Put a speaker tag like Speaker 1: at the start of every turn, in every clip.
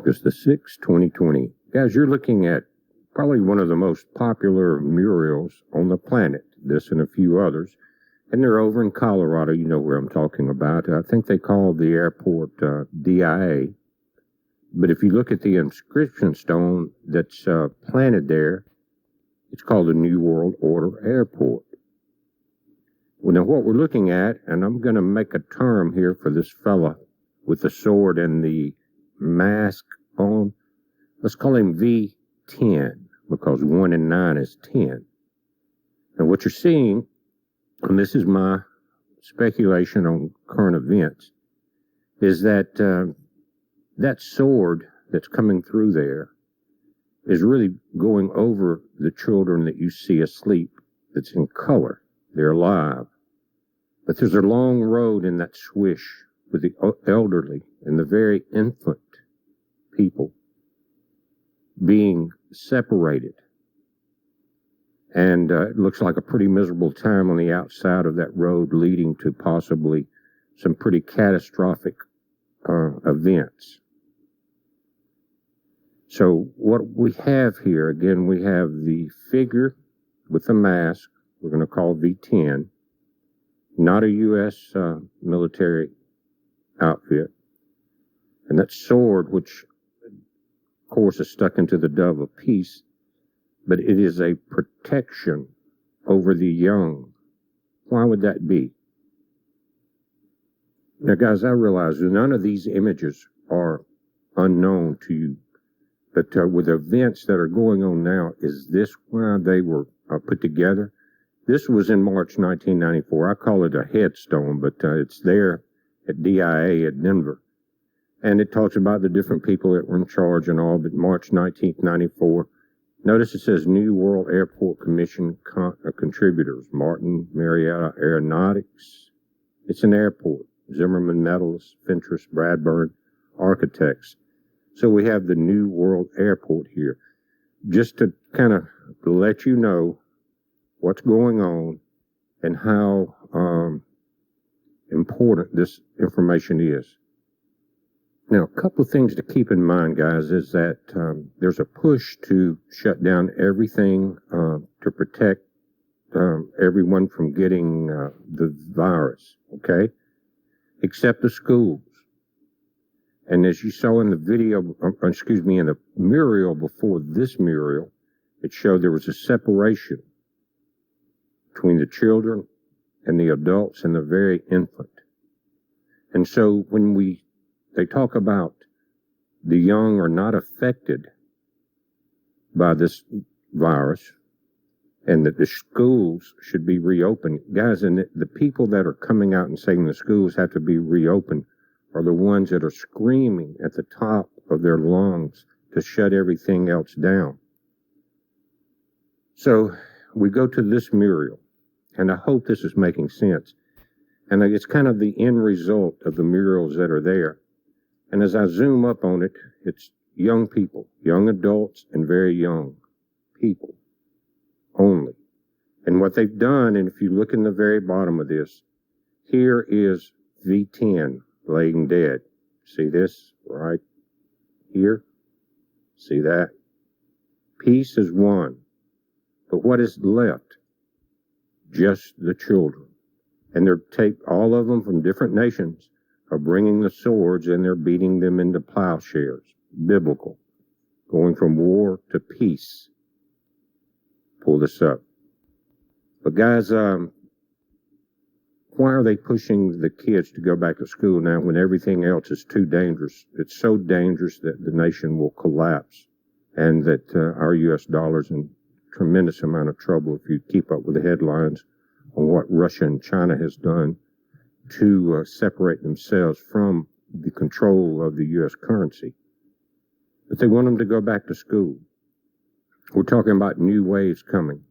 Speaker 1: August the 6th, 2020. Guys, you're looking at probably one of the most popular murals on the planet, this and a few others. And they're over in Colorado. You know where I'm talking about. I think they call the airport DIA. But if you look at the inscription stone that's planted there, it's called the New World Order Airport. Well, now what we're looking at, and I'm going to make a term here for this fella with the sword and the mask on. Let's call him V10, because 1 and 9 is 10. And what you're seeing, and this is my speculation on current events, is that that sword that's coming through there is really going over the children that you see asleep. That's in color. They're alive. But there's a long road in that swish with the elderly and the very infant people being separated. And it looks like a pretty miserable time on the outside of that road, leading to possibly some pretty catastrophic events. So what we have here, again, we have the figure with the mask, we're going to call V10, not a U.S. Military outfit. And that sword, which of course is stuck into the dove of peace, but it is a protection over the young. Why would that be? Now, guys, I realize that none of these images are unknown to you. But with events that are going on now, is this why they were put together? This was in March 1994. I call it a headstone, but it's there at DIA at Denver. And it talks about the different people that were in charge and all, but March 1994. Notice it says New World Airport Commission contributors, Martin Marietta Aeronautics. It's an airport. Zimmerman Metals, Fentress, Bradburn, Architects. So we have the New World Airport here. Just to kind of let you know what's going on and how important this information is. Now, a couple of things to keep in mind, guys, is that there's a push to shut down everything to protect everyone from getting the virus, okay? Except the schools. And as you saw in the video, in the mural before this mural, it showed there was a separation between the children and the adults and the very infant. And so when they talk about the young are not affected by this virus and that the schools should be reopened. Guys, and the people that are coming out and saying the schools have to be reopened are the ones that are screaming at the top of their lungs to shut everything else down. So we go to this mural, and I hope this is making sense. And it's kind of the end result of the murals that are there. And as I zoom up on it, it's young people, young adults, and very young people only. And what they've done, and if you look in the very bottom of this, here is V10 laying dead. See this right here? See that? Peace is won. But what is left? Just the children. And they're all of them from different nations are bringing the swords and they're beating them into plowshares. Biblical. Going from war to peace. Pull this up. But guys, why are they pushing the kids to go back to school now when everything else is too dangerous? It's so dangerous that the nation will collapse and that our U.S. dollar's in tremendous amount of trouble if you keep up with the headlines on what Russia and China has done to separate themselves from the control of the U.S. currency. But they want them to go back to school. We're talking about new waves coming.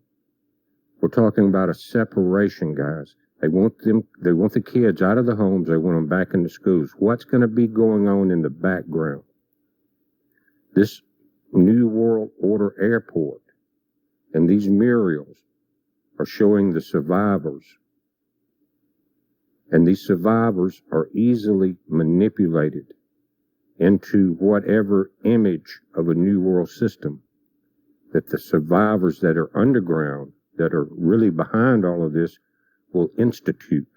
Speaker 1: We're talking about a separation, guys. They want the kids out of the homes. They want them back in the schools. What's going to be going on in the background? This New World Order Airport and these murals are showing the survivors. And these survivors are easily manipulated into whatever image of a new world system that the survivors that are underground, that are really behind all of this, will institute.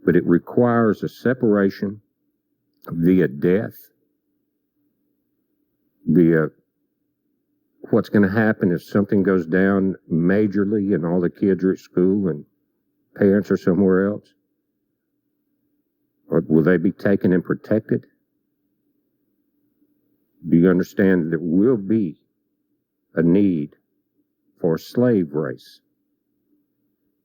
Speaker 1: But it requires a separation via death, via what's going to happen if something goes down majorly and all the kids are at school and parents are somewhere else. Or will they be taken and protected? Do you understand that there will be a need for a slave race?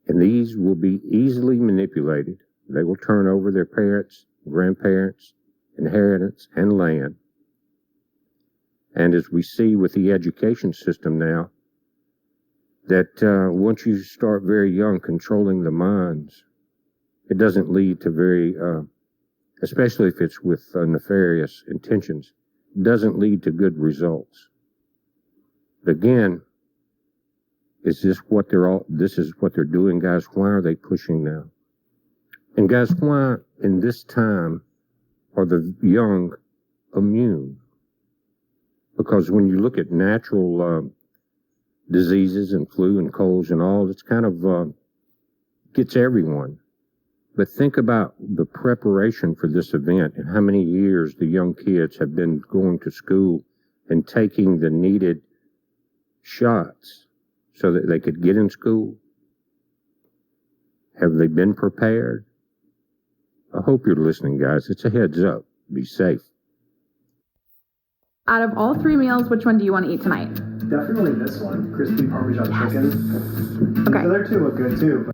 Speaker 1: And these will be easily manipulated. They will turn over their parents, grandparents, inheritance, and land. And as we see with the education system now, that once you start very young controlling the minds, it doesn't lead to very, especially if it's with nefarious intentions, doesn't lead to good results. But again, this is what they're doing, guys. Why are they pushing now? And guys, why in this time are the young immune? Because when you look at natural diseases and flu and colds and all, it's kind of gets everyone. But think about the preparation for this event and how many years the young kids have been going to school and taking the needed shots so that they could get in school. Have they been prepared? I hope you're listening, guys. It's a heads up. Be safe.
Speaker 2: Out of all three meals, which one do you want to eat tonight?
Speaker 3: Definitely this one, crispy Parmesan chicken.
Speaker 2: Okay.
Speaker 3: The other two look good too.